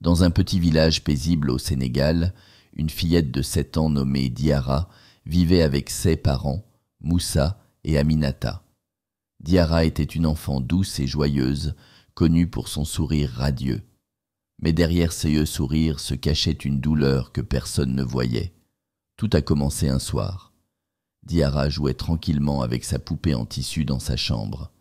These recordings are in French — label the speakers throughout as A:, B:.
A: Dans un petit village paisible au Sénégal, une fillette de 7 ans nommée Diarra vivait avec ses parents, Moussa et Aminata. Diarra était une enfant douce et joyeuse, connue pour son sourire radieux. Mais derrière ce sourire se cachait une douleur que personne ne voyait. Tout a commencé un soir. Diarra jouait tranquillement avec sa poupée en tissu dans sa chambre.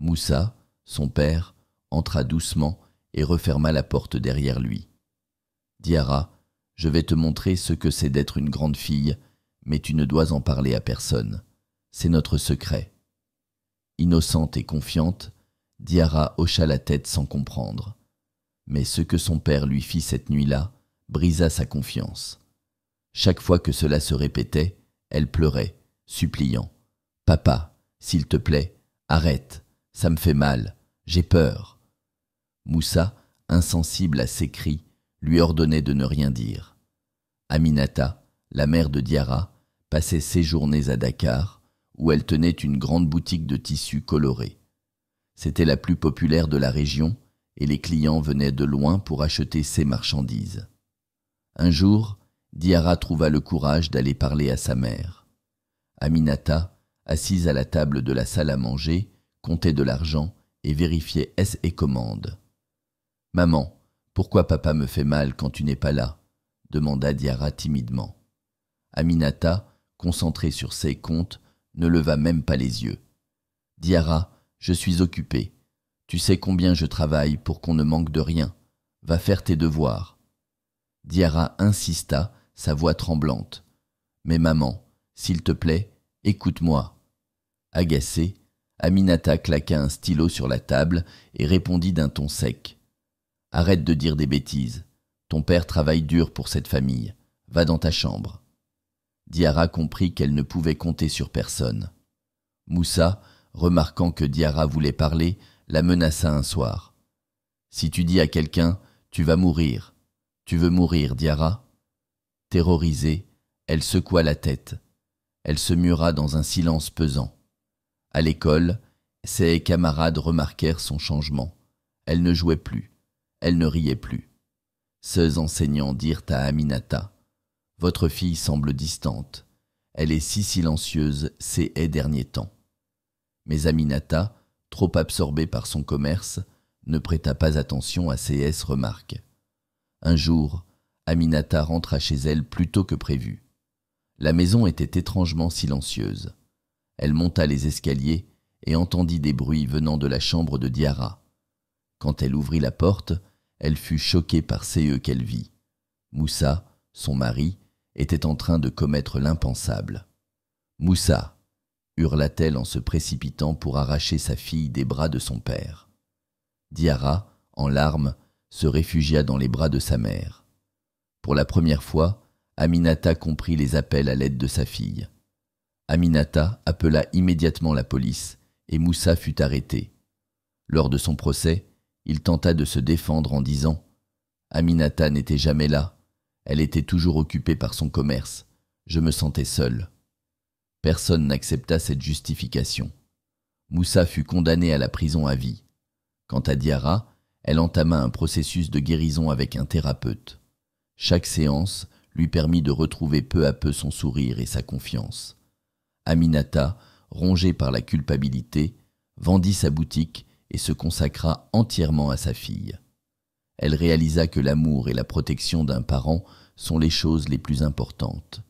A: Moussa, son père, entra doucement et referma la porte derrière lui. « Diarra, je vais te montrer ce que c'est d'être une grande fille, mais tu ne dois en parler à personne. C'est notre secret. » Innocente et confiante, Diarra hocha la tête sans comprendre. Mais ce que son père lui fit cette nuit-là brisa sa confiance. Chaque fois que cela se répétait, elle pleurait, suppliant. « Papa, s'il te plaît, arrête, ça me fait mal, j'ai peur. » Moussa, insensible à ses cris, lui ordonnait de ne rien dire. Aminata, la mère de Diarra, passait ses journées à Dakar, où elle tenait une grande boutique de tissus colorés. C'était la plus populaire de la région, et les clients venaient de loin pour acheter ses marchandises. Un jour, Diarra trouva le courage d'aller parler à sa mère. Aminata, assise à la table de la salle à manger, comptait de l'argent et vérifiait et commandes. « Maman, pourquoi papa me fait mal quand tu n'es pas là ?» demanda Diarra timidement. Aminata, concentrée sur ses comptes, ne leva même pas les yeux. « Diarra, je suis occupée. Tu sais combien je travaille pour qu'on ne manque de rien. Va faire tes devoirs. » Diarra insista, sa voix tremblante. « Mais maman, s'il te plaît, écoute-moi. » Agacée, Aminata claqua un stylo sur la table et répondit d'un ton sec. « Arrête de dire des bêtises. Ton père travaille dur pour cette famille. Va dans ta chambre. » Diarra comprit qu'elle ne pouvait compter sur personne. Moussa, remarquant que Diarra voulait parler, la menaça un soir. « Si tu dis à quelqu'un, tu vas mourir. Tu veux mourir, Diarra ?» Terrorisée, elle secoua la tête. Elle se mura dans un silence pesant. À l'école, ses camarades remarquèrent son changement. Elle ne jouait plus. Elle ne riait plus. Ses enseignants dirent à Aminata « Votre fille semble distante. Elle est si silencieuse ces derniers temps. » Mais Aminata, trop absorbée par son commerce, ne prêta pas attention à ces remarques. Un jour, Aminata rentra chez elle plus tôt que prévu. La maison était étrangement silencieuse. Elle monta les escaliers et entendit des bruits venant de la chambre de Diarra. Quand elle ouvrit la porte, elle fut choquée par ce qu'elle vit. Moussa, son mari, était en train de commettre l'impensable. « Moussa !» hurla-t-elle en se précipitant pour arracher sa fille des bras de son père. Diarra, en larmes, se réfugia dans les bras de sa mère. Pour la première fois, Aminata comprit les appels à l'aide de sa fille. Aminata appela immédiatement la police et Moussa fut arrêté. Lors de son procès, il tenta de se défendre en disant « Aminata n'était jamais là. Elle était toujours occupée par son commerce. Je me sentais seul. » Personne n'accepta cette justification. Moussa fut condamné à la prison à vie. Quant à Diarra, elle entama un processus de guérison avec un thérapeute. Chaque séance lui permit de retrouver peu à peu son sourire et sa confiance. Aminata, rongée par la culpabilité, vendit sa boutique et se consacra entièrement à sa fille. Elle réalisa que l'amour et la protection d'un parent sont les choses les plus importantes.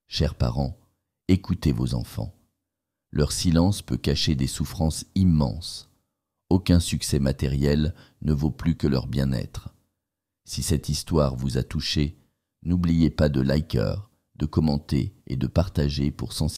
A: Chers parents, écoutez vos enfants. Leur silence peut cacher des souffrances immenses. Aucun succès matériel ne vaut plus que leur bien-être. Si cette histoire vous a touché, n'oubliez pas de liker, de commenter et de partager pour sensibiliser.